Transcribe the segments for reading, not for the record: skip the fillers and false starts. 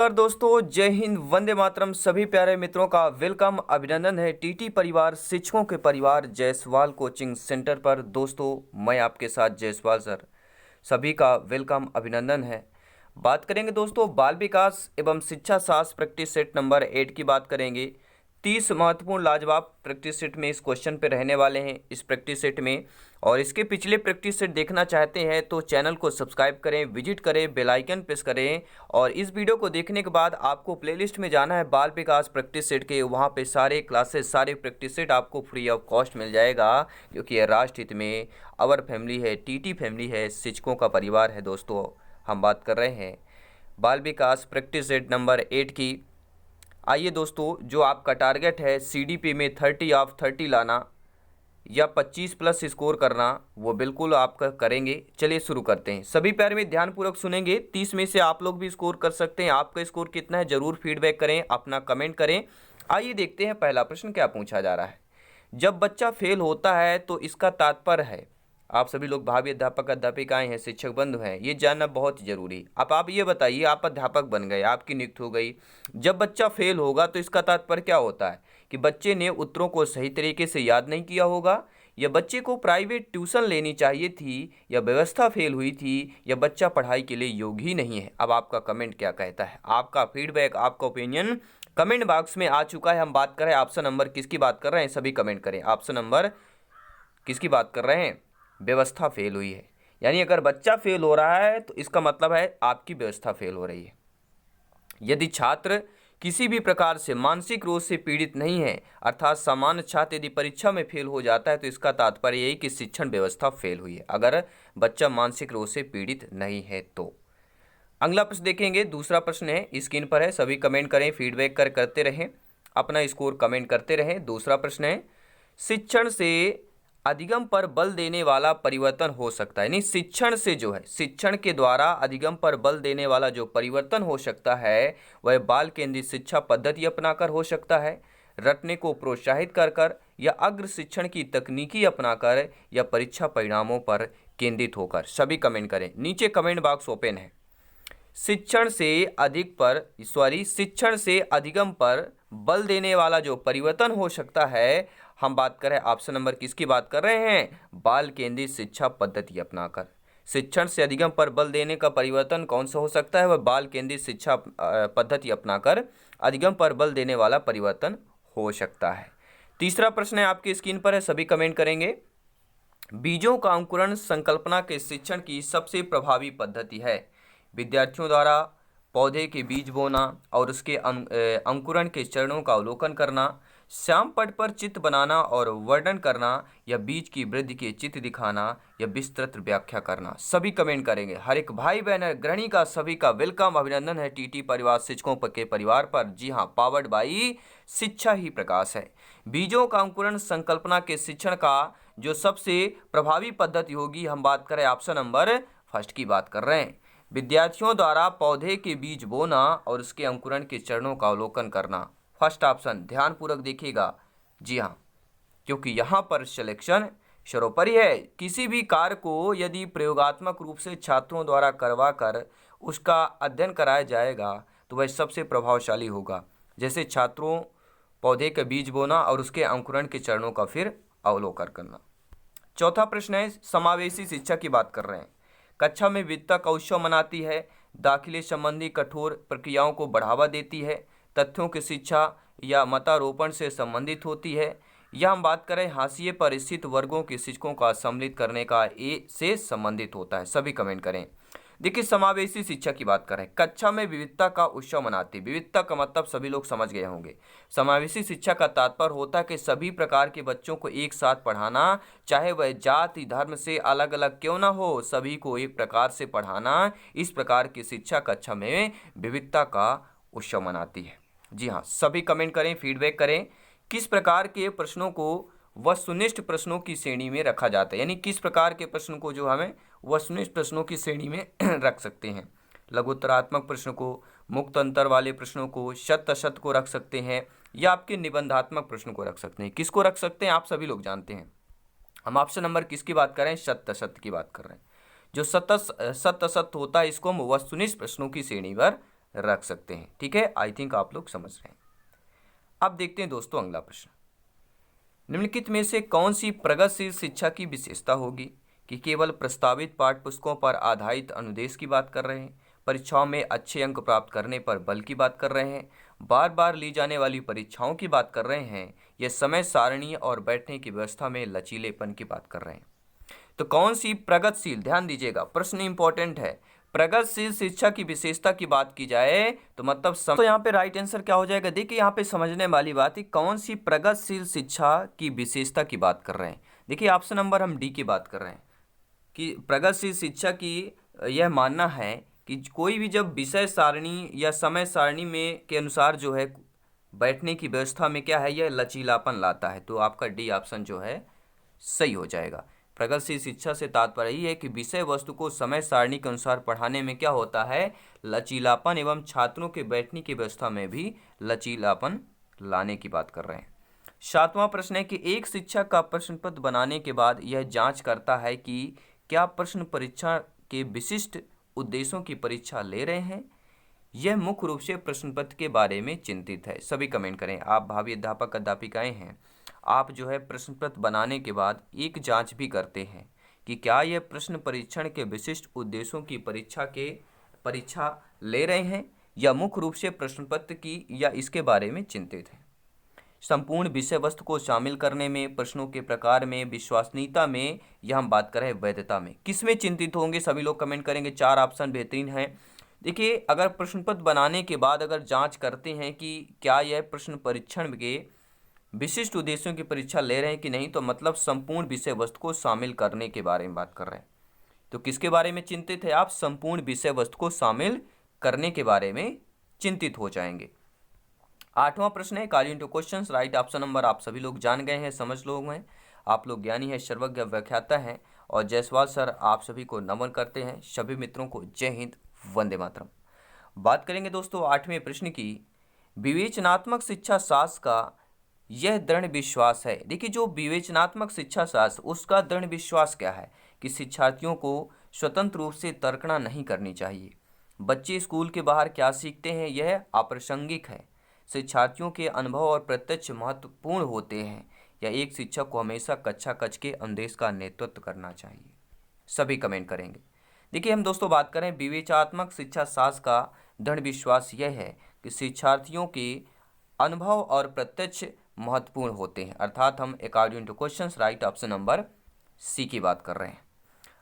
और दोस्तों, जय हिंद, वंदे मातरम। सभी प्यारे मित्रों का वेलकम, अभिनंदन है टीटी परिवार, शिक्षकों के परिवार जायसवाल कोचिंग सेंटर पर। दोस्तों, मैं आपके साथ जायसवाल सर, सभी का वेलकम, अभिनंदन है। बात करेंगे दोस्तों बाल विकास एवं शिक्षा शास्त्र प्रैक्टिस सेट नंबर 8 की बात करेंगे। 30 महत्वपूर्ण लाजवाब प्रैक्टिस सेट में इस क्वेश्चन पे रहने वाले हैं इस प्रैक्टिस सेट में। और इसके पिछले प्रैक्टिस सेट देखना चाहते हैं तो चैनल को सब्सक्राइब करें, विजिट करें, बेल आइकन प्रेस करें। और इस वीडियो को देखने के बाद आपको प्लेलिस्ट में जाना है बाल विकास प्रैक्टिस सेट के, वहाँ पे सारे क्लासेस, सारे प्रैक्टिस सेट आपको फ्री ऑफ कॉस्ट मिल जाएगा, क्योंकि यह राष्ट्र हित में आवर फैमिली है, टीटी फैमिली है, शिक्षकों का परिवार है। दोस्तों, हम बात कर रहे हैं बाल विकास प्रैक्टिस सेट नंबर 8 की। आइए दोस्तों, जो आपका टारगेट है सीडीपी में 30 ऑफ 30 लाना या 25 प्लस स्कोर करना, वो बिल्कुल आपका करेंगे। चलिए शुरू करते हैं। सभी प्यारे में ध्यानपूर्वक सुनेंगे। 30 में से आप लोग भी स्कोर कर सकते हैं। आपका स्कोर कितना है जरूर फीडबैक करें, अपना कमेंट करें। आइए देखते हैं पहला प्रश्न क्या पूछा जा रहा है। जब बच्चा फेल होता है तो इसका तात्पर्य है, आप सभी लोग भावी अध्यापक अध्यापिकाएं हैं, शिक्षक बंधु हैं, ये जानना बहुत जरूरी। अब आप ये बताइए, आप अध्यापक बन गए, आपकी नियुक्ति हो गई। जब बच्चा फेल होगा तो इसका तात्पर्य क्या होता है कि बच्चे ने उत्तरों को सही तरीके से याद नहीं किया होगा, या बच्चे को प्राइवेट ट्यूशन लेनी चाहिए थी, या व्यवस्था फेल हुई थी, या बच्चा पढ़ाई के लिए योग्य ही नहीं है। अब आपका कमेंट क्या कहता है? आपका फीडबैक, आपका ओपिनियन कमेंट बॉक्स में आ चुका है। हम बात कर रहे हैं ऑप्शन नंबर किसकी बात कर रहे हैं, सभी कमेंट करें। ऑप्शन नंबर किसकी बात कर रहे हैं? व्यवस्था फेल हुई है। यानी अगर बच्चा फेल हो रहा है तो इसका मतलब है आपकी व्यवस्था फेल हो रही है। यदि छात्र किसी भी प्रकार से मानसिक रोग से पीड़ित नहीं है, अर्थात सामान्य छात्र यदि परीक्षा में फेल हो जाता है तो इसका तात्पर्य यही कि शिक्षण व्यवस्था फेल हुई है, अगर बच्चा मानसिक रोग से पीड़ित नहीं है तो। अगला प्रश्न देखेंगे। दूसरा प्रश्न है, स्क्रीन पर है, सभी कमेंट करें, फीडबैक करते रहें, अपना स्कोर कमेंट करते रहें। दूसरा प्रश्न है, शिक्षण से अधिगम पर बल देने वाला परिवर्तन हो सकता है। यानी शिक्षण से जो है, शिक्षण के द्वारा अधिगम पर बल देने वाला जो परिवर्तन हो सकता है वह बाल केंद्रित शिक्षा पद्धति अपनाकर हो सकता है, रटने को प्रोत्साहित कर या अग्र शिक्षण की तकनीकी अपनाकर, या परीक्षा परिणामों पर केंद्रित होकर। सभी कमेंट करें, नीचे कमेंट बॉक्स ओपन है। शिक्षण से अधिगम पर बल देने वाला जो परिवर्तन हो सकता है, हम बात कर रहे हैं ऑप्शन नंबर किसकी बात कर रहे हैं? बाल केंद्रित शिक्षा पद्धति अपनाकर। शिक्षण से अधिगम पर बल देने का परिवर्तन कौन सा हो सकता है? वह बाल केंद्रित शिक्षा पद्धति अपनाकर अधिगम पर बल देने वाला परिवर्तन हो सकता है। तीसरा प्रश्न है, आपकी स्क्रीन पर है, सभी कमेंट करेंगे। बीजों का अंकुरण संकल्पना के शिक्षण की सबसे प्रभावी पद्धति है। विद्यार्थियों द्वारा पौधे के बीज बोना और उसके अंकुरण के चरणों का अवलोकन करना, श्याम पट पर चित्र बनाना और वर्णन करना, या बीज की वृद्धि के चित्र दिखाना, या विस्तृत व्याख्या करना। सभी कमेंट करेंगे। हर एक भाई बहन गृहिणी का सभी का वेलकम, अभिनंदन है टीटी परिवार, शिक्षकों के परिवार पर। जी हाँ, पावर्ड बाई शिक्षा ही प्रकाश है। बीजों का अंकुरण संकल्पना के शिक्षण का जो सबसे प्रभावी पद्धति होगी, हम बात करें ऑप्शन नंबर फर्स्ट की बात कर रहे हैं। विद्यार्थियों द्वारा पौधे के बीज बोना और उसके अंकुरण के चरणों का अवलोकन करना, फर्स्ट ऑप्शन। ध्यानपूर्वक देखिएगा। जी हाँ, क्योंकि यहाँ पर सिलेक्शन सर्वोपरि है। किसी भी कार्य को यदि प्रयोगात्मक रूप से छात्रों द्वारा करवा कर उसका अध्ययन कराया जाएगा तो वह सबसे प्रभावशाली होगा। जैसे छात्रों पौधे के बीज बोना और उसके अंकुरण के चरणों का फिर अवलोकन करना। चौथा प्रश्न है, समावेशी शिक्षा की बात कर रहे हैं। कक्षा में विविधता का उत्सव मनाती है, दाखिले संबंधी कठोर प्रक्रियाओं को बढ़ावा देती है, तथ्यों की शिक्षा या मतारोपण से संबंधित होती है, या हम बात करें हाशिए पर स्थित वर्गों के शिक्षकों का सम्मिलित करने का से संबंधित होता है। सभी कमेंट करें। देखिए, समावेशी शिक्षा की बात करें, कक्षा में विविधता का उत्सव मनाती है। विविधता का मतलब सभी लोग समझ गए होंगे। समावेशी शिक्षा का तात्पर्य होता है कि सभी प्रकार के बच्चों को एक साथ पढ़ाना, चाहे वह जाति धर्म से अलग अलग क्यों ना हो, सभी को एक प्रकार से पढ़ाना। इस प्रकार की शिक्षा कक्षा में विविधता का उत्सव मनाती है। जी हाँ, सभी कमेंट करें, फीडबैक करें। किस प्रकार के प्रश्नों को वस्तुनिष्ठ प्रश्नों की श्रेणी में रखा जाता है? यानी किस प्रकार के प्रश्न को जो हमें वस्तुनिष्ठ प्रश्नों की श्रेणी में रख सकते हैं? लघुत्तरात्मक प्रश्न को, मुक्त अंतर वाले प्रश्नों को, शत अशत को रख सकते हैं, या आपके निबंधात्मक प्रश्न को रख सकते हैं। किसको रख सकते हैं आप सभी लोग जानते हैं। हम ऑप्शन नंबर किसकी बात कर रहे हैं? शत अशत की बात कर रहे हैं। जो सत असत होता है इसको हम वस्तुनिष्ठ प्रश्नों की श्रेणी पर रख सकते हैं। ठीक है, आई थिंक आप लोग समझ रहे हैं। अब देखते हैं दोस्तों अगला प्रश्न। निम्नलिखित में से कौन सी प्रगतिशील शिक्षा की विशेषता होगी कि केवल प्रस्तावित पाठ्य पुस्तकों पर आधारित अनुदेश की बात कर रहे हैं, परीक्षाओं में अच्छे अंक प्राप्त करने पर बल की बात कर रहे हैं, बार बार ली जाने वाली परीक्षाओं की बात कर रहे हैं, या समय सारणी और बैठने की व्यवस्था में लचीलेपन की बात कर रहे हैं। तो कौन सी प्रगतिशील, ध्यान दीजिएगा प्रश्न इंपॉर्टेंट है, प्रगतिशील शिक्षा की विशेषता की बात की जाए तो मतलब तो यहाँ पे राइट आंसर क्या हो जाएगा। देखिए यहाँ पे समझने वाली बात है, कौन सी प्रगतिशील शिक्षा की विशेषता की बात कर रहे हैं। देखिए ऑप्शन नंबर हम डी की बात कर रहे हैं कि प्रगतिशील शिक्षा की यह मानना है कि कोई भी जब विषय सारणी या समय सारणी में के अनुसार जो है बैठने की व्यवस्था में क्या है, यह लचीलापन लाता है। तो आपका डी ऑप्शन जो है सही हो जाएगा। प्रगतिशील शिक्षा से तात्पर्य यही है कि विषय वस्तु को समय सारणी के अनुसार पढ़ाने में क्या होता है, लचीलापन, एवं छात्रों के बैठने की व्यवस्था में भी लचीलापन लाने की बात कर रहे हैं। 7वां प्रश्न है कि एक शिक्षक का प्रश्न पत्र बनाने के बाद यह जांच करता है कि क्या प्रश्न परीक्षा के विशिष्ट उद्देश्यों की परीक्षा ले रहे हैं। यह मुख्य रूप से प्रश्न पत्र के बारे में चिंतित है। सभी कमेंट करें। आप भावी अध्यापक अध्यापिकाएं हैं, आप जो है प्रश्न पत्र बनाने के बाद एक जांच भी करते हैं कि क्या यह प्रश्न परीक्षण के विशिष्ट उद्देश्यों की परीक्षा ले रहे हैं या मुख्य रूप से प्रश्न पत्र की या इसके बारे में चिंतित है। संपूर्ण विषय वस्तु को शामिल करने में, प्रश्नों के प्रकार में, विश्वसनीयता में, यह हम बात कर रहे हैं वैधता में। किसमें चिंतित होंगे, सभी लोग कमेंट करेंगे। 4 ऑप्शन बेहतरीन है। देखिए अगर प्रश्न पत्र बनाने के बाद अगर जांच करते हैं कि क्या यह प्रश्न परीक्षण के विशिष्ट उद्देश्यों की परीक्षा ले रहे हैं कि नहीं, तो मतलब संपूर्ण विषय वस्तु को शामिल करने के बारे में बात कर रहे हैं। तो किसके बारे में चिंतित है आप, संपूर्ण विषय वस्तु को शामिल करने के बारे में चिंतित हो जाएंगे। 8वां प्रश्न है according to questions, right option number आप सभी लोग जान गए हैं, समझ लोग हैं, आप लोग ज्ञानी है, सर्वज्ञ, व्याख्याता हैं। और जायसवाल सर आप सभी को नमन करते हैं। सभी मित्रों को जय हिंद, वंदे मातरम। बात करेंगे दोस्तों 8वें प्रश्न की। विवेचनात्मक शिक्षा शास्त्र का यह दृढ़ विश्वास है। देखिए जो विवेचनात्मक शिक्षा शास्त्र, उसका दृढ़ विश्वास क्या है कि शिक्षार्थियों को स्वतंत्र रूप से तर्कना नहीं करनी चाहिए। बच्चे स्कूल के बाहर क्या सीखते हैं यह अप्रासंगिक है। शिक्षार्थियों के अनुभव और प्रत्यक्ष महत्वपूर्ण होते हैं, या एक शिक्षक को हमेशा कक्षा कक्ष के अनुदेश का नेतृत्व करना चाहिए। सभी कमेंट करेंगे। देखिए हम दोस्तों बात करें विवेचनात्मक शिक्षा शास्त्र का दृढ़ विश्वास यह है कि शिक्षार्थियों के अनुभव और प्रत्यक्ष महत्वपूर्ण होते हैं, अर्थात हम according to questions right option number C की बात कर रहे हैं।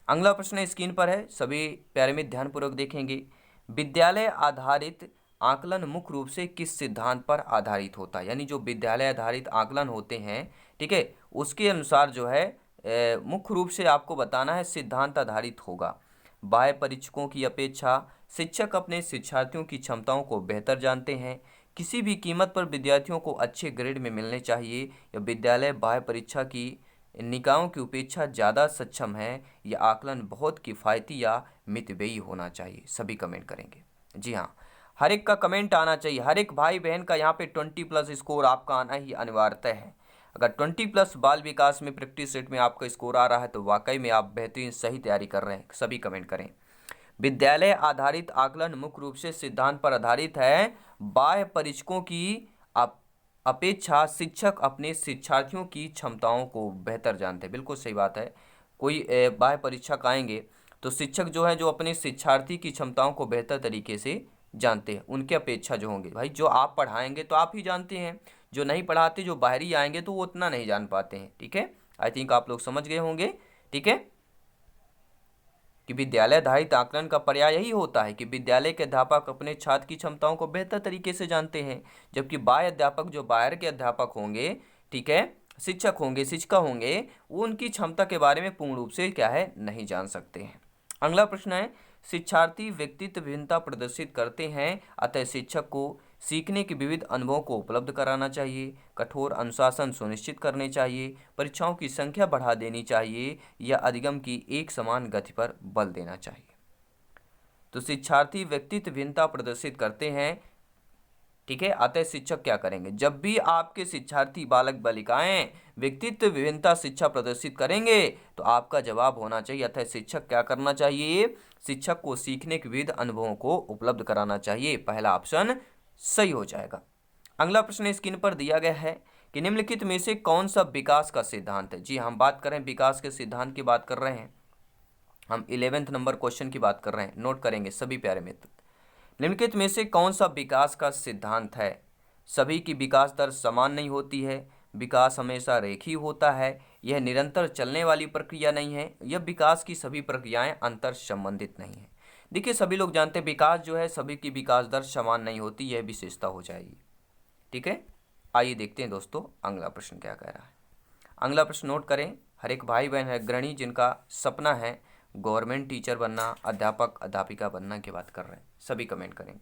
अगला प्रश्न स्क्रीन पर है, सभी प्यारे में ध्यानपूर्वक देखेंगे। विद्यालय आधारित आकलन मुख्य रूप से किस सिद्धांत पर आधारित होता है। यानी जो विद्यालय आधारित आकलन होते हैं, ठीक है, उसके अनुसार जो है मुख्य रूप से आपको बताना है सिद्धांत आधारित होगा। बाह्य परीक्षकों की अपेक्षा शिक्षक अपने शिक्षार्थियों की क्षमताओं को बेहतर जानते हैं। किसी भी कीमत पर विद्यार्थियों को अच्छे ग्रेड में मिलने चाहिए, या विद्यालय बाह्य परीक्षा की निकायों की उपेक्षा ज़्यादा सक्षम है, या आकलन बहुत किफ़ायती या मितव्ययी होना चाहिए। सभी कमेंट करेंगे। जी हाँ, हर एक का कमेंट आना चाहिए, हर एक भाई बहन का यहाँ पे 20+ स्कोर आपका आना ही अनिवार्य है। अगर 20+ बाल विकास में प्रैक्टिस सेट में आपका स्कोर आ रहा है तो वाकई में आप बेहतरीन सही तैयारी कर रहे हैं। सभी कमेंट करें। विद्यालय आधारित आकलन मुख्य रूप से सिद्धांत पर आधारित है। बाह्य परीक्षकों की अपेक्षा शिक्षक अपने शिक्षार्थियों की क्षमताओं को बेहतर जानते हैं। बिल्कुल सही बात है। कोई बाह्य परीक्षक आएंगे तो शिक्षक जो है जो अपने शिक्षार्थी की क्षमताओं को बेहतर तरीके से जानते हैं, उनके अपेक्षा जो होंगे। भाई जो आप पढ़ाएंगे तो आप ही जानते हैं, जो नहीं पढ़ाते, जो बाहरी आएंगे तो वो उतना नहीं जान पाते हैं। ठीक है, आई थिंक आप लोग समझ गए होंगे। ठीक है, कि विद्यालय आधारित आकलन का पर्याय यही होता है कि विद्यालय के अध्यापक अपने छात्र की क्षमताओं को बेहतर तरीके से जानते हैं, जबकि बाह्य अध्यापक जो बाहर के अध्यापक होंगे, ठीक है, शिक्षक होंगे, शिक्षिका होंगे, वो उनकी क्षमता के बारे में पूर्ण रूप से क्या है नहीं जान सकते हैं। अगला प्रश्न है, शिक्षार्थी व्यक्तित्व भिन्नता प्रदर्शित करते हैं, अतः शिक्षक को सीखने के विविध अनुभवों को उपलब्ध कराना चाहिए, कठोर अनुशासन सुनिश्चित करने चाहिए, परीक्षाओं की संख्या बढ़ा देनी चाहिए, या अधिगम की एक समान गति पर बल देना चाहिए। तो शिक्षार्थी व्यक्तित्व भिन्नता प्रदर्शित करते हैं, ठीक है। अतः शिक्षक क्या करेंगे, जब भी आपके शिक्षार्थी बालक बालिकाएं व्यक्तित्व विभिन्नता शिक्षा प्रदर्शित करेंगे तो आपका जवाब होना चाहिए अतः शिक्षक क्या करना चाहिए, शिक्षक को सीखने के विविध अनुभवों को उपलब्ध कराना चाहिए। पहला ऑप्शन सही हो जाएगा। अगला प्रश्न स्क्रीन पर दिया गया है कि निम्नलिखित में से कौन सा विकास का सिद्धांत है। जी हम बात करें विकास के सिद्धांत की बात कर रहे हैं, हम 11वें नंबर क्वेश्चन की बात कर रहे हैं, नोट करेंगे सभी प्यारे मित्र। निम्नलिखित में से कौन सा विकास का सिद्धांत है। सभी की विकास दर समान नहीं होती है, विकास हमेशा रेखीय होता है, यह निरंतर चलने वाली प्रक्रिया नहीं है, यह विकास की सभी प्रक्रियाएं अंतर संबंधित नहीं है। देखिए सभी लोग जानते हैं विकास जो है सभी की विकास दर समान नहीं होती, यह विशेषता हो जाएगी। ठीक है, आइए देखते हैं दोस्तों अगला प्रश्न क्या कह रहा है। अगला प्रश्न नोट करें, हर एक भाई बहन है गृहिणी जिनका सपना है गवर्नमेंट टीचर बनना, अध्यापक अध्यापिका बनना की बात कर रहे हैं, सभी कमेंट करेंगे।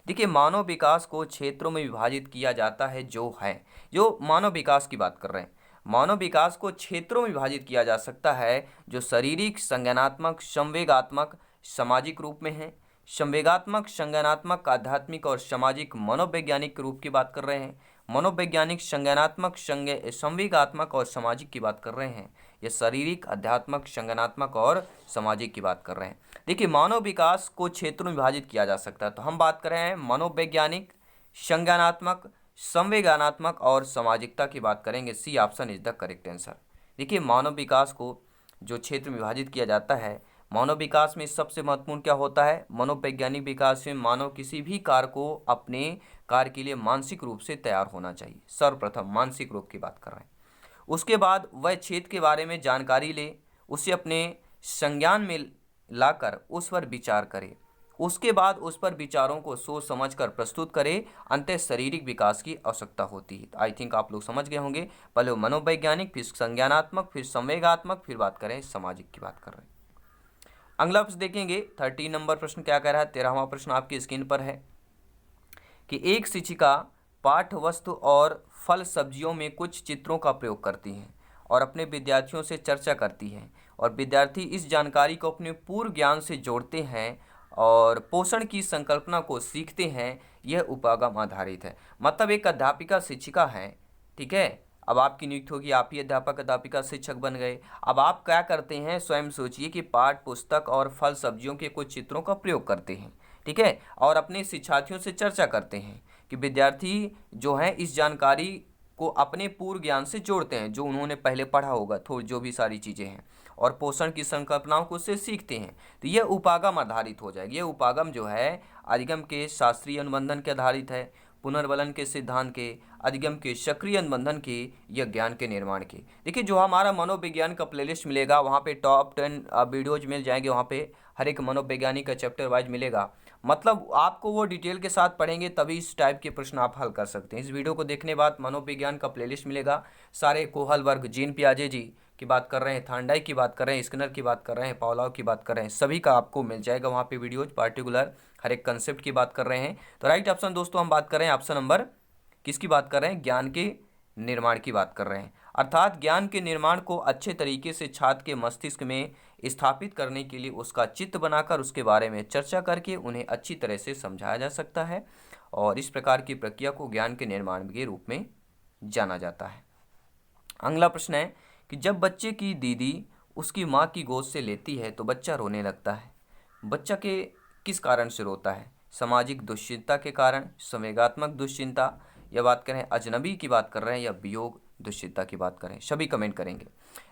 देखिए मानव विकास को क्षेत्रों में विभाजित किया जाता है, जो मानव विकास की बात कर रहे हैं, मानव विकास को क्षेत्रों में विभाजित किया जा सकता है जो शारीरिक, संज्ञानात्मक, संवेगात्मक, सामाजिक रूप में है। संवेगात्मक, संज्ञानात्मक, आध्यात्मिक और सामाजिक मनोवैज्ञानिक रूप की बात कर रहे हैं। मनोवैज्ञानिक, संज्ञानात्मक, संवेगात्मक और सामाजिक की बात कर रहे हैं। ये शारीरिक, अध्यात्मक, संज्ञानात्मक और सामाजिक की बात कर रहे हैं। देखिए मानव विकास को क्षेत्रों में विभाजित किया जा सकता है, तो हम बात कर रहे हैं मनोवैज्ञानिक, संज्ञानात्मक, संवेगानात्मक और सामाजिकता की बात करेंगे। C option is the correct answer. देखिए मानव विकास को जो क्षेत्र में विभाजित किया जाता है, मानव विकास में सबसे महत्वपूर्ण क्या होता है, मनोवैज्ञानिक विकास में मानव किसी भी कार्य को अपने कार्य के लिए मानसिक रूप से तैयार होना चाहिए। सर्वप्रथम मानसिक रूप की बात कर रहे हैं। उसके बाद वह क्षेत्र के बारे में जानकारी ले, उसे अपने संज्ञान में लाकर उस पर विचार करे, उसके बाद उस पर विचारों को सोच समझकर प्रस्तुत करे, अंततः शारीरिक विकास की आवश्यकता होती है। आई थिंक आप लोग समझ गए होंगे, पहले मनोवैज्ञानिक, फिर संज्ञानात्मक, फिर संवेगात्मक, फिर बात करें सामाजिक की बात कर रहे हैं। अगला प्रश्न देखेंगे 13 नंबर प्रश्न क्या कह रहा है। 13वां प्रश्न आपकी स्क्रीन पर है कि एक शिक्षिका पाठ्य वस्तु और फल सब्जियों में कुछ चित्रों का प्रयोग करती हैं और अपने विद्यार्थियों से चर्चा करती हैं और विद्यार्थी इस जानकारी को अपने पूर्व ज्ञान से जोड़ते हैं और पोषण की संकल्पना को सीखते हैं। यह उपागम आधारित है। मतलब एक अध्यापिका शिक्षिका है, ठीक है, अब आपकी नियुक्ति होगी, आप ही अध्यापक अध्यापिका शिक्षक बन गए। अब आप क्या करते हैं, स्वयं सोचिए कि पाठ पुस्तक और फल सब्जियों के कुछ चित्रों का प्रयोग करते हैं, ठीक है, और अपने शिक्षार्थियों से चर्चा करते हैं कि विद्यार्थी जो हैं इस जानकारी को अपने पूर्व ज्ञान से जोड़ते हैं, जो उन्होंने पहले पढ़ा होगा, थोड़ी जो भी सारी चीज़ें हैं, और पोषण की संकल्पनाओं को उससे सीखते हैं। तो यह उपागम आधारित हो जाएगी। यह उपागम जो है अधिगम के शास्त्रीय अनुबंधन के आधारित है, पुनर्बलन के सिद्धांत के, अधिगम के सक्रिय अनुबंधन के, या ज्ञान के निर्माण के। देखिए जो हमारा मनोविज्ञान का प्लेलिस्ट मिलेगा वहाँ पे टॉप 10 वीडियोज मिल जाएंगे, वहाँ पे हर एक मनोवैज्ञानिक का चैप्टर वाइज मिलेगा। मतलब आपको वो डिटेल के साथ पढ़ेंगे तभी इस टाइप के प्रश्न आप हल कर सकते हैं। इस वीडियो को देखने बाद मनोविज्ञान का प्लेलिस्ट मिलेगा, सारे कोहल वर्ग, जीन पियाजे जी की बात कर रहे हैं, थांडाई की बात कर रहे हैं, स्किनर की बात कर रहे हैं, पावलोव की बात कर रहे हैं, सभी का आपको मिल जाएगा वहाँ पे वीडियोज, पार्टिकुलर हर एक कंसेप्ट की बात कर रहे हैं। तो राइट ऑप्शन दोस्तों हम बात कर रहे हैं ऑप्शन नंबर किसकी बात कर रहे हैं, ज्ञान के निर्माण की बात कर रहे हैं। अर्थात ज्ञान के निर्माण को अच्छे तरीके से छात्र के मस्तिष्क में स्थापित करने के लिए उसका चित्र बनाकर उसके बारे में चर्चा करके उन्हें अच्छी तरह से समझाया जा सकता है और इस प्रकार की प्रक्रिया को ज्ञान के निर्माण के रूप में जाना जाता है। अगला प्रश्न है कि जब बच्चे की दीदी उसकी माँ की गोद से लेती है तो बच्चा रोने लगता है। बच्चा के किस कारण से रोता है, सामाजिक दुश्चिंता के कारण, संवेगात्मक दुश्चिंता, या बात करें अजनबी की बात कर रहे हैं, या वियोग दुश्चिंता की बात करें, सभी कमेंट करेंगे।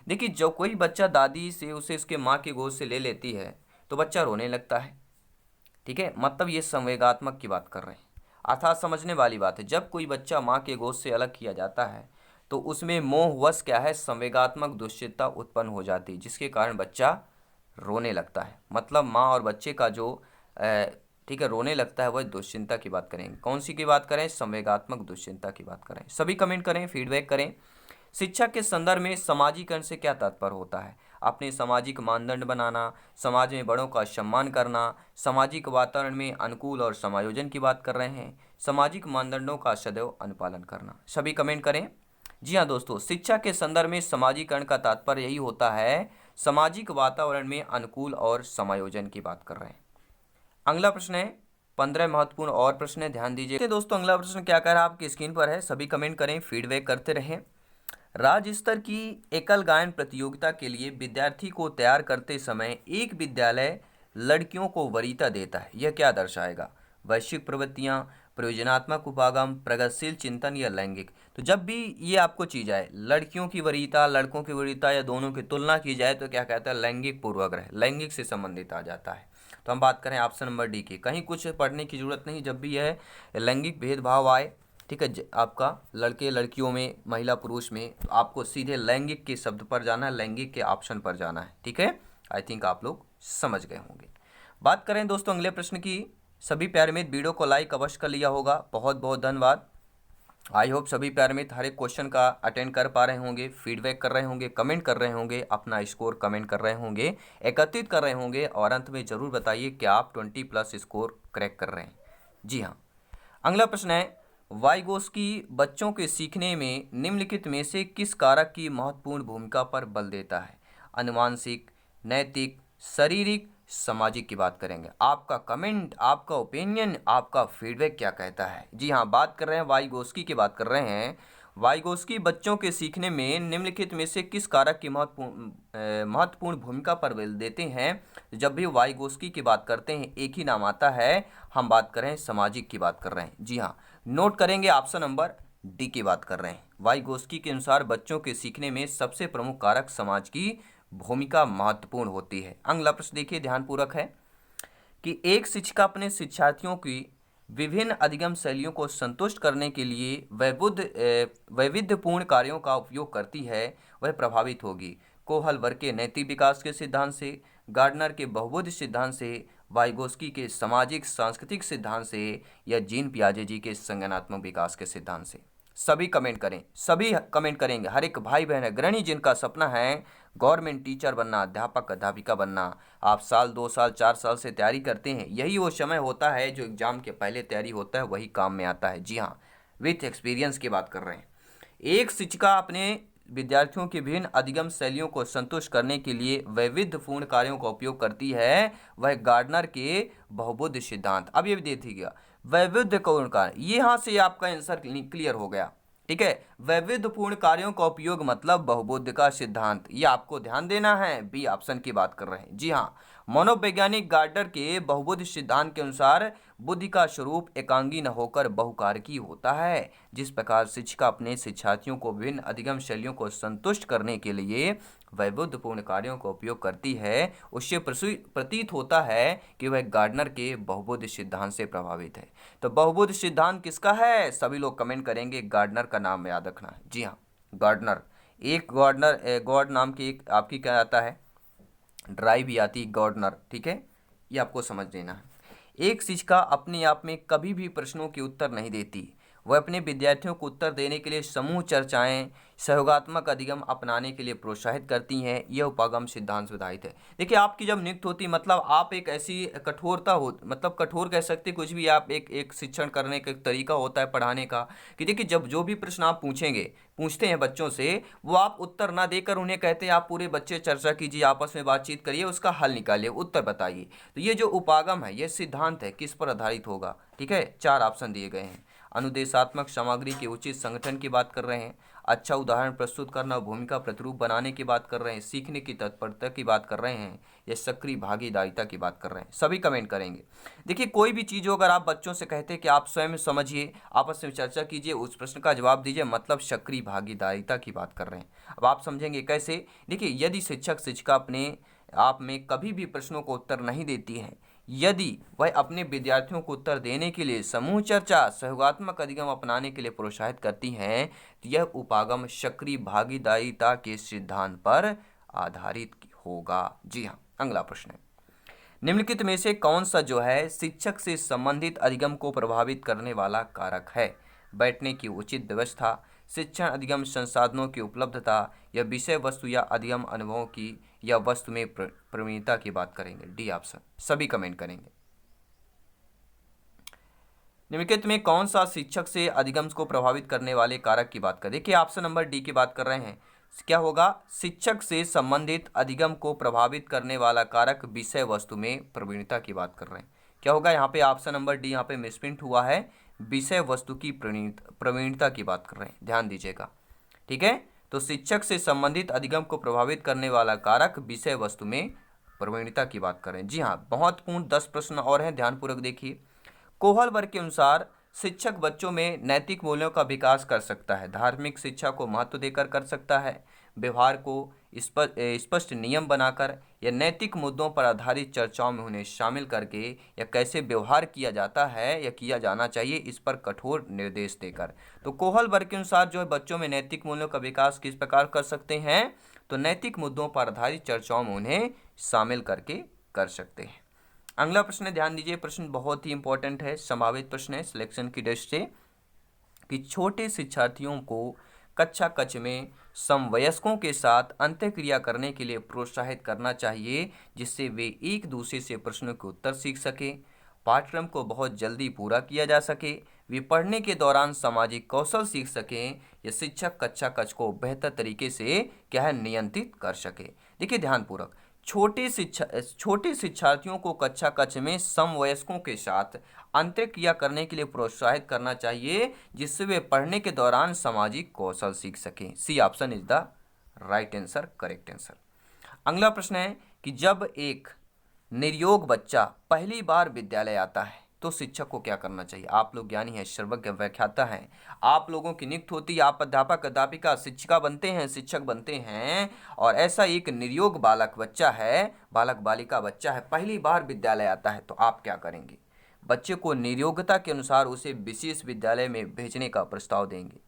देखिए जो कोई बच्चा दादी से उसे उसके माँ की गोद से ले लेती है तो बच्चा रोने लगता है, ठीक है, मतलब ये संवेगात्मक की बात कर रहे हैं। अर्थात समझने वाली बात है, जब कोई बच्चा माँ के गोद से अलग किया जाता है तो उसमें मोहवश क्या है, संवेगात्मक दुश्चिंता उत्पन्न हो जाती है जिसके कारण बच्चा रोने लगता है। मतलब माँ और बच्चे का जो ठीक है रोने लगता है वह दुश्चिंता की बात करेंगे। कौन सी की बात करें, संवेगात्मक दुश्चिंता की बात करें। सभी कमेंट करें, फीडबैक करें। शिक्षा के संदर्भ में सामाजिकरण से क्या तात्पर्य होता है, अपने सामाजिक मानदंड बनाना, समाज में बड़ों का सम्मान करना, सामाजिक वातावरण में अनुकूल और समायोजन की बात कर रहे हैं, सामाजिक मानदंडों का सदैव अनुपालन करना। सभी कमेंट करें। जी हाँ दोस्तों, शिक्षा के संदर्भ में सामाजिकरण का तात्पर्य यही होता है, सामाजिक वातावरण में अनुकूल और समायोजन की बात कर रहे हैं। अगला प्रश्न है 15 महत्वपूर्ण और प्रश्न है, ध्यान दीजिए। दोस्तों अगला प्रश्न क्या कह रहा है, आपकी स्क्रीन पर है, सभी कमेंट करें, फीडबैक करते रहें। राज्य स्तर की एकल गायन प्रतियोगिता के लिए विद्यार्थी को तैयार करते समय एक विद्यालय लड़कियों को वरीयता देता है, यह क्या दर्शाएगा? वैश्विक प्रवृत्तियां, प्रयोजनात्मक उपागम, प्रगतिशील चिंतन या लैंगिक। तो जब भी ये आपको चीज आए, लड़कियों की वरीयता, लड़कों की वरीयता या दोनों की तुलना की जाए तो क्या कहता है? लैंगिक पूर्वाग्रह, लैंगिक से संबंधित आ जाता है। तो हम बात करें ऑप्शन नंबर डी की, कहीं कुछ पढ़ने की जरूरत नहीं। जब भी यह लैंगिक भेदभाव आए, ठीक है, आपका लड़के लड़कियों में, महिला पुरुष में, तो आपको सीधे लैंगिक के शब्द पर जाना है, लैंगिक के ऑप्शन पर जाना है, ठीक है। आई थिंक आप लोग समझ गए होंगे। बात करें दोस्तों अगले प्रश्न की, सभी प्यारे मित्र वीडियो को लाइक अवश्य कर लिया होगा, बहुत बहुत धन्यवाद। आई होप सभी प्यारे मित्र हर एक क्वेश्चन का अटेंड कर पा रहे होंगे, फीडबैक कर रहे होंगे, कमेंट कर रहे होंगे, अपना स्कोर कमेंट कर रहे होंगे, एकत्रित कर रहे होंगे, और अंत में जरूर बताइए कि आप 20+ स्कोर क्रैक कर रहे हैं। जी हाँ, अगला प्रश्न है, वाइगोस्की बच्चों के सीखने में निम्नलिखित में से किस कारक की महत्वपूर्ण भूमिका पर बल देता है? आनुवांशिक, नैतिक, शारीरिक, सामाजिक की बात करेंगे। आपका कमेंट, आपका ओपिनियन, आपका फीडबैक क्या कहता है? जी हाँ, बात कर रहे हैं वाइगोस्की की बात कर रहे हैं। वाइगोस्की बच्चों के सीखने में निम्नलिखित में से किस कारक की महत्वपूर्ण भूमिका पर बल देते हैं? जब भी वाइगोस्की की बात करते हैं एक ही नाम आता है, हम बात करें सामाजिक की बात कर रहे हैं। जी हाँ, नोट करेंगे, ऑप्शन नंबर डी की बात कर रहे हैं। वाइगोस्की के अनुसार बच्चों के सीखने में सबसे प्रमुख कारक समाज की भूमिका महत्वपूर्ण होती है। अगला प्रश्न देखिए, ध्यानपूर्वक है कि एक शिक्षिका अपने शिक्षार्थियों की विभिन्न अधिगम शैलियों को संतुष्ट करने के लिए वैविध्यपूर्ण कार्यों का उपयोग करती है, वह प्रभावित होगी। कोहलबर्ग के नैतिक विकास के सिद्धांत से, गार्डनर के बहुबुद्ध सिद्धांत से, वाइगोस्की के सामाजिक सांस्कृतिक सिद्धांत से, या जीन पियाजे जी के संज्ञानात्मक विकास के सिद्धांत से। सभी कमेंट करें, सभी कमेंट करेंगे। हर एक भाई बहन है, गृहिणी जिनका सपना है गवर्नमेंट टीचर बनना, अध्यापक अध्यापिका बनना, आप साल 2 साल 4 साल से तैयारी करते हैं, यही वो समय होता है जो एग्जाम के पहले तैयारी होता है, वही काम में आता है। जी हाँ, विथ एक्सपीरियंस की बात कर रहे हैं। एक शिक्षिका अपने विद्यार्थियों की विभिन्न अधिगम शैलियों को संतुष्ट करने के लिए वैविध्यपूर्ण कार्यों का उपयोग करती है, वह गार्डनर के बहुबुद्ध सिद्धांत। अब ये भी देखिएगा, वैविध्यपूर्ण कार्य, यहाँ से आपका आंसर क्लियर हो गया, ठीक है। वैविध्यपूर्ण कार्यों का उपयोग मतलब बहुबुद्ध का सिद्धांत, ये आपको ध्यान देना है, बी ऑप्शन की बात कर रहे हैं। जी हाँ, मनोवैज्ञानिक गार्डनर के बहुबुद्ध सिद्धांत के अनुसार बुद्धि का स्वरूप एकांगी न होकर बहुकारकी होता है। जिस प्रकार शिक्षिका अपने शिक्षार्थियों को विभिन्न अधिगम शैलियों को संतुष्ट करने के लिए वैविध्यपूर्ण कार्यों का उपयोग करती है, उससे प्रतीत होता है कि वह गार्डनर के बहुबुद्ध सिद्धांत से प्रभावित है। तो बहुबुद्ध सिद्धांत किसका है? सभी लोग कमेंट करेंगे, गार्डनर का नाम याद रखना है। जी हाँ, गार्डनर, एक गार्डनर, गॉड नाम की एक आपकी क्या आता है, ड्राइव भी आती, गार्डनर, ठीक है, ये आपको समझ लेना है। एक शिक्षिका अपने आप में कभी भी प्रश्नों के उत्तर नहीं देती, वह अपने विद्यार्थियों को उत्तर देने के लिए समूह चर्चाएं, सहयोगात्मक अधिगम अपनाने के लिए प्रोत्साहित करती हैं। यह उपागम सिद्धांत से आधारित है। देखिए, आपकी जब नियुक्त होती, मतलब आप एक ऐसी कठोरता हो, मतलब कठोर कह सकते कुछ भी, आप एक शिक्षण करने का एक तरीका होता है पढ़ाने का, कि देखिए जब जो भी प्रश्न आप पूछते हैं बच्चों से, वो आप उत्तर ना देकर उन्हें कहते हैं आप पूरे बच्चे चर्चा कीजिए, आपस में बातचीत करिए, उसका हल निकालिए, उत्तर बताइए। तो ये जो उपागम है, ये सिद्धांत है, किस पर आधारित होगा? ठीक है, 4 ऑप्शन दिए गए हैं। अनुदेशात्मक सामग्री के उचित संगठन की बात कर रहे हैं, अच्छा उदाहरण प्रस्तुत करना, भूमिका प्रतिरूप बनाने की बात कर रहे हैं, सीखने की तत्परता की बात कर रहे हैं, या सक्रिय भागीदारिता की बात कर रहे हैं। सभी कमेंट करेंगे। देखिए, कोई भी चीज़ हो, अगर आप बच्चों से कहते हैं कि आप स्वयं समझिए, आपस में चर्चा कीजिए, उस प्रश्न का जवाब दीजिए, मतलब सक्रिय भागीदारिता की बात कर रहे हैं। अब आप समझेंगे कैसे? देखिए, यदि शिक्षक शिक्षिका अपने आप में कभी भी प्रश्नों को उत्तर नहीं देती है, यदि वह अपने विद्यार्थियों को उत्तर देने के लिए समूह चर्चा, सहयोगात्मक अधिगम अपनाने के लिए प्रोत्साहित करती हैं, तो यह उपागम सक्रिय भागीदारिता के सिद्धांत पर आधारित होगा। जी हाँ, अगला प्रश्न है, निम्नलिखित में से कौन सा जो है शिक्षक से संबंधित अधिगम को प्रभावित करने वाला कारक है? बैठने की उचित व्यवस्था, शिक्षण अधिगम संसाधनों की उपलब्धता, या विषय वस्तु या अधिगम अनुभवों की या वस्तु में प्रवीणता की बात करेंगे। डी ऑप्शन, सभी कमेंट करेंगे। निम्नलिखित में कौन सा शिक्षक से अधिगम को प्रभावित करने वाले कारक की बात करें? देखिए, ऑप्शन नंबर डी की बात कर रहे हैं। क्या होगा? शिक्षक से संबंधित अधिगम को प्रभावित करने वाला कारक विषय वस्तु में प्रवीणता की बात कर रहे हैं। क्या होगा यहाँ पे? ऑप्शन नंबर डी यहाँ पे मिसप्रिंट हुआ है, विषय वस्तु की प्रवीणता की बात कर रहे हैं, ध्यान दीजिएगा। ठीक है, तो शिक्षक से संबंधित अधिगम को प्रभावित करने वाला कारक विषय वस्तु में प्रवीणता की बात करें। जी हाँ, महत्वपूर्ण 10 प्रश्न और हैं, ध्यानपूर्वक देखिए। कोहल वर्ग के अनुसार शिक्षक बच्चों में नैतिक मूल्यों का विकास कर सकता है, धार्मिक शिक्षा को महत्व देकर कर सकता है, व्यवहार को स्पष्ट नियम बनाकर या नैतिक मुद्दों पर आधारित चर्चाओं में उन्हें शामिल करके या कैसे व्यवहार किया जाता है या किया जाना चाहिए इस पर कठोर निर्देश देकर। तो कोहल वर्ग के अनुसार जो है बच्चों में नैतिक मूल्यों का विकास किस प्रकार कर सकते हैं? तो नैतिक मुद्दों पर आधारित चर्चाओं में उन्हें शामिल करके कर सकते हैं। अगला प्रश्न है, ध्यान दीजिए, प्रश्न बहुत ही इंपॉर्टेंट है, संभावित प्रश्न है सिलेक्शन की दृष्टि से, कि छोटे शिक्षार्थियों को कक्षा कक्ष में समवयस्कों के साथ अंतःक्रिया करने के लिए प्रोत्साहित करना चाहिए, जिससे वे एक दूसरे से प्रश्नों के उत्तर सीख सके, पाठ्यक्रम को बहुत जल्दी पूरा किया जा सके, वे पढ़ने के दौरान सामाजिक कौशल सीख सकें या शिक्षक कक्षा कक्ष को बेहतर तरीके से क्या है नियंत्रित कर सके। देखिए ध्यानपूर्वक, छोटे शिक्षार्थियों को कक्षा कक्ष में समवयस्कों के साथ अंतःक्रिया करने के लिए प्रोत्साहित करना चाहिए, जिससे वे पढ़ने के दौरान सामाजिक कौशल सीख सकें। C option is the right answer, correct answer. अगला प्रश्न है कि जब एक निर्योग बच्चा पहली बार विद्यालय आता है तो शिक्षक को क्या करना चाहिए? आप लोग ज्ञानी हैं, सर्वज्ञ व्याख्याता हैं, आप लोगों की नियुक्ति होती है, आप अध्यापक अध्यापिका शिक्षिका बनते हैं, शिक्षक बनते हैं, और ऐसा एक निर्योग बालक बच्चा है, बालक बालिका बच्चा है, पहली बार विद्यालय आता है, तो आप क्या करेंगे? बच्चे को निर्योग्यता के अनुसार उसे विशेष विद्यालय में भेजने का प्रस्ताव देंगे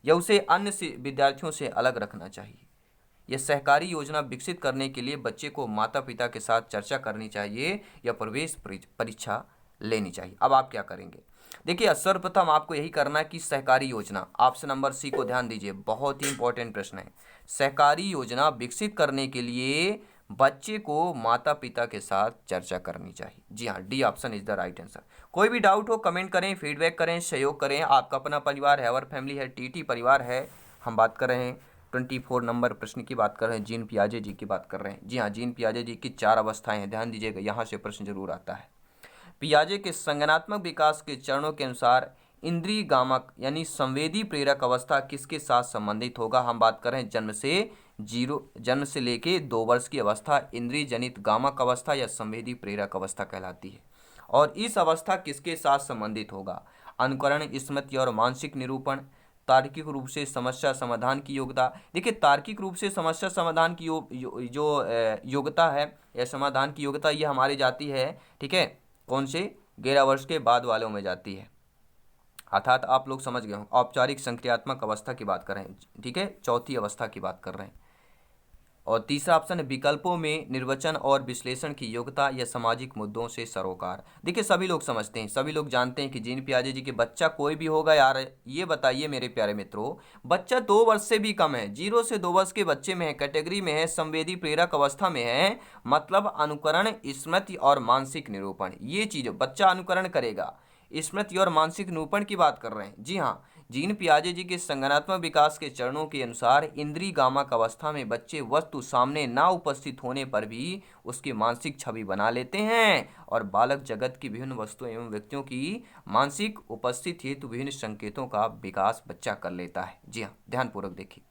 या उसे अन्य विद्यार्थियों से अलग रखना चाहिए? यह सहकारी योजना विकसित करने के लिए बच्चे को माता पिता के साथ चर्चा करनी चाहिए या प्रवेश परीक्षा लेनी चाहिए? अब आप क्या करेंगे? देखिए, सर्वप्रथम आपको यही करना है कि सहकारी योजना, ऑप्शन नंबर सी को ध्यान दीजिए, बहुत ही इंपॉर्टेंट प्रश्न है। सहकारी योजना विकसित करने के लिए बच्चे को माता पिता के साथ चर्चा करनी चाहिए। जी हाँ, D option is the right answer. कोई भी डाउट हो कमेंट करें, फीडबैक करें, सहयोग करें। आपका अपना परिवार है, आवर फैमिली है, टीटी परिवार है। हम बात कर रहे हैं 24 नंबर प्रश्न की बात कर रहे हैं, जीन पियाजे जी की बात कर रहे हैं। जी हाँ, जीन पियाजे जी की 4 अवस्थाएं हैं, ध्यान दीजिएगा, यहाँ से प्रश्न जरूर आता है। पियाजे के संज्ञानात्मक विकास के चरणों के अनुसार इंद्रिय गामक यानी संवेदी प्रेरक अवस्था किसके साथ संबंधित होगा? हम बात कर रहे हैं जन्म से लेके 2 वर्ष की अवस्था इंद्रिय जनित गामक अवस्था या संवेदी प्रेरक अवस्था कहलाती है। और इस अवस्था किसके साथ संबंधित होगा? अनुकरण, स्मृति और मानसिक निरूपण, तार्किक रूप से समस्या समाधान की योग्यता। देखिए, तार्किक रूप से समस्या समाधान की योग्यता है या समाधान की योग्यता, ये हमारी जाती है, ठीक है, कौन से? 11 वर्ष के बाद वालों में जाती है, अर्थात आप लोग समझ गए हो। औपचारिक संक्रियात्मक अवस्था की बात कर रहे हैं, ठीक है, चौथी अवस्था की बात कर रहे हैं। और तीसरा ऑप्शन है विकल्पों में निर्वचन और विश्लेषण की योग्यता या सामाजिक मुद्दों से सरोकार। देखिए, सभी लोग समझते हैं, सभी लोग जानते हैं कि जीन पियाजे जी के बच्चा कोई भी होगा यार, ये बताइए मेरे प्यारे मित्रों, बच्चा 2 वर्ष से भी कम है, 0 से 2 वर्ष के बच्चे में है, कैटेगरी में है, संवेदी प्रेरक अवस्था में है, मतलब अनुकरण, स्मृति और मानसिक निरूपण, ये चीज बच्चा अनुकरण करेगा। स्मृति और मानसिक निरूपण की बात कर रहे हैं। जी हाँ, जीन पियाजे जी के संज्ञानात्मक विकास के चरणों के अनुसार इंद्रिय गामक अवस्था में बच्चे वस्तु सामने ना उपस्थित होने पर भी उसकी मानसिक छवि बना लेते हैं और बालक जगत की विभिन्न वस्तुओं एवं व्यक्तियों की मानसिक उपस्थिति हेतु विभिन्न संकेतों का विकास बच्चा कर लेता है। जी हाँ, ध्यानपूर्वक देखिए,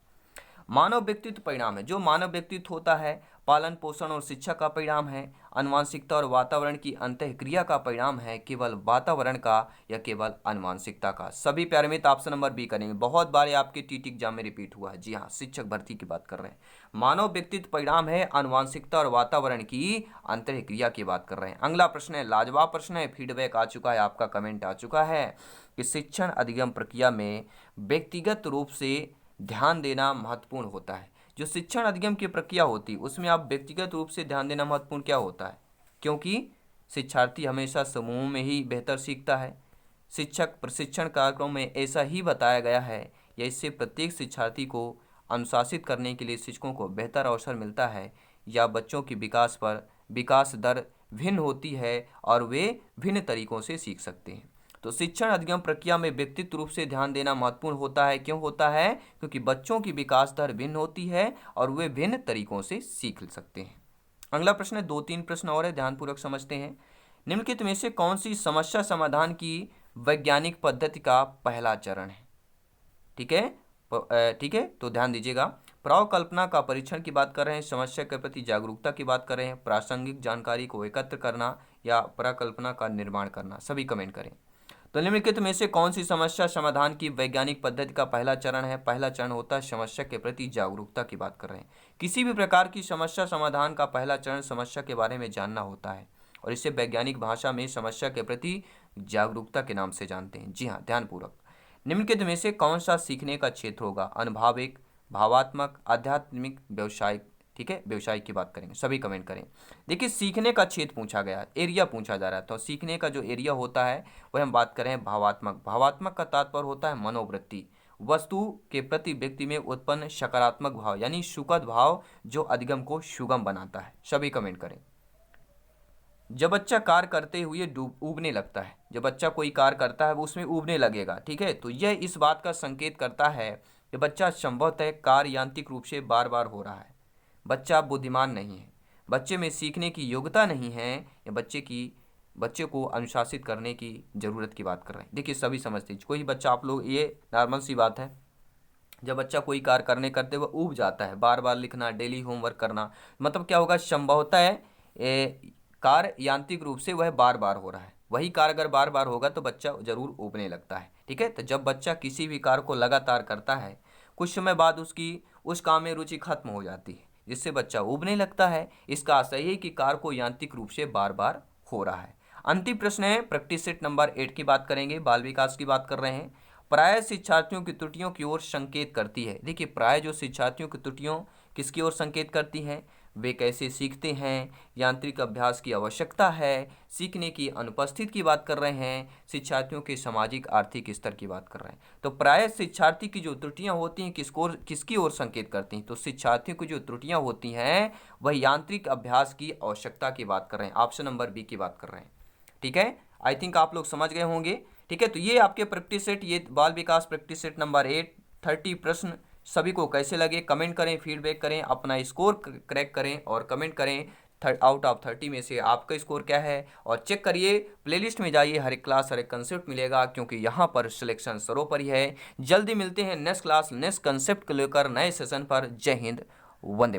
मानव व्यक्तित्व परिणाम है, जो मानव व्यक्तित्व होता है पालन पोषण और शिक्षा का परिणाम है, आनुवांशिकता और वातावरण की अंतःक्रिया का परिणाम है, केवल वातावरण का या केवल आनुवांशिकता का? सभी प्यारे मित्र ऑप्शन नंबर बी करेंगे, बहुत बार आपके टीटी एग्जाम में रिपीट हुआ है। जी हाँ, शिक्षक भर्ती की बात कर रहे हैं, मानव व्यक्तित्व परिणाम है, आनुवांशिकता और वातावरण की अंतःक्रिया की बात कर रहे हैं। अगला प्रश्न है, लाजवाब प्रश्न है, फीडबैक आ चुका है, आपका कमेंट आ चुका है कि शिक्षण अधिगम प्रक्रिया में व्यक्तिगत रूप से ध्यान देना महत्वपूर्ण होता है। जो शिक्षण अधिगम की प्रक्रिया होती है उसमें आप व्यक्तिगत रूप से ध्यान देना महत्वपूर्ण क्या होता है? क्योंकि शिक्षार्थी हमेशा समूह में ही बेहतर सीखता है। शिक्षक प्रशिक्षण कार्यक्रम में ऐसा ही बताया गया है या इससे प्रत्येक शिक्षार्थी को अनुशासित करने के लिए शिक्षकों को बेहतर अवसर मिलता है, या बच्चों की विकास दर भिन्न होती है और वे भिन्न तरीकों से सीख सकते हैं। तो शिक्षण अधिगम प्रक्रिया में व्यक्तिगत रूप से ध्यान देना महत्वपूर्ण होता है। क्यों होता है? क्योंकि बच्चों की विकास दर भिन्न होती है और वे भिन्न तरीकों से सीख सकते हैं। अगला प्रश्न है, 2-3 प्रश्न और है, ध्यानपूर्वक समझते हैं निम्नलिखित में से कौन सी समस्या समाधान की वैज्ञानिक पद्धति का पहला चरण है? ठीक है, ठीक है, तो ध्यान दीजिएगा। प्रकल्पना का परीक्षण की बात कर रहे हैं, समस्या के प्रति जागरूकता की बात कर रहे हैं, प्रासंगिक जानकारी को एकत्र करना या प्रकल्पना का निर्माण करना, सभी कमेंट करें। तो निम्नलिखित में से कौन सी समस्या समाधान की वैज्ञानिक पद्धति का पहला चरण है? पहला चरण होता है समस्या के प्रति जागरूकता की बात कर रहे हैं। किसी भी प्रकार की समस्या समाधान का पहला चरण समस्या के बारे में जानना होता है और इसे वैज्ञानिक भाषा में समस्या के प्रति जागरूकता के नाम से जानते हैं। जी हाँ, ध्यानपूर्वक। निम्नलिखित में से कौन सा सीखने का क्षेत्र होगा? अनुभाविक, भावात्मक, आध्यात्मिक, व्यवसायिक। ठीक है, व्यवसायिक की बात करेंगे, सभी कमेंट करें। देखिए, सीखने का क्षेत्र पूछा गया, एरिया पूछा जा रहा है, तो सीखने का जो एरिया होता है वह हम बात करें भावात्मक। भावात्मक का तात्पर्य होता है मनोवृत्ति, वस्तु के प्रति व्यक्ति में उत्पन्न सकारात्मक भाव, यानी सुखद भाव जो अधिगम को सुगम बनाता है, सभी कमेंट करें। जब बच्चा कार्य करते हुए उबने लगता है, जब बच्चा कोई कार्य करता है वो उसमें उबने लगेगा, ठीक है, तो यह इस बात का संकेत करता है कि बच्चा संभवतः कार्य यांत्रिक रूप से बार बार हो रहा है। बच्चा बुद्धिमान नहीं है, बच्चे में सीखने की योग्यता नहीं है, या बच्चे को अनुशासित करने की ज़रूरत की बात कर रहे हैं। देखिए, सभी समझते हैं, कोई बच्चा, आप लोग, ये नॉर्मल सी बात है, जब बच्चा कोई कार्य करते हुए ऊब जाता है, बार बार लिखना, डेली होमवर्क करना, मतलब क्या होगा, संभवतः है कार्य यांत्रिक रूप से वह बार बार हो रहा है। वही कार्य अगर बार बार होगा तो बच्चा जरूर ऊबने लगता है। ठीक है, तो जब बच्चा किसी भी कार्य को लगातार करता है, कुछ समय बाद उसकी उस काम में रुचि खत्म हो जाती है, जिससे बच्चा ऊबने लगता है। इसका आशय है कि कार्य को यांत्रिक रूप से बार बार हो रहा है। अंतिम प्रश्न है, प्रैक्टिस सेट नंबर 8 की बात करेंगे, बाल विकास की बात कर रहे हैं। प्राय शिक्षार्थियों की त्रुटियों की ओर संकेत करती है। देखिए, प्राय जो शिक्षार्थियों की त्रुटियों किसकी ओर संकेत करती हैं? वे कैसे सीखते हैं, यांत्रिक अभ्यास की आवश्यकता है, सीखने की अनुपस्थिति की बात कर रहे हैं, शिक्षार्थियों के सामाजिक आर्थिक स्तर की बात कर रहे हैं। तो प्राय शिक्षार्थी की जो त्रुटियां होती हैं किसकी ओर संकेत करती हैं? तो शिक्षार्थियों की जो त्रुटियां होती हैं वह यांत्रिक अभ्यास की आवश्यकता की बात कर रहे हैं। ऑप्शन नंबर बी की बात कर रहे हैं। ठीक है, आई थिंक आप लोग समझ गए होंगे। ठीक है, तो ये आपके प्रैक्टिस सेट, ये बाल विकास प्रैक्टिस सेट नंबर 8, 30 प्रश्न सभी को कैसे लगे कमेंट करें, फीडबैक करें, अपना स्कोर क्रैक करें और कमेंट करें आउट ऑफ 30 में से आपका स्कोर क्या है। और चेक करिए, प्लेलिस्ट में जाइए, हर एक क्लास हर एक कंसेप्ट मिलेगा, क्योंकि यहाँ पर सिलेक्शन सर्वोपरि है। जल्दी मिलते हैं नेक्स्ट क्लास नेक्स्ट कंसेप्ट को लेकर नए सेशन पर। जय हिंद, वंदे मातरम।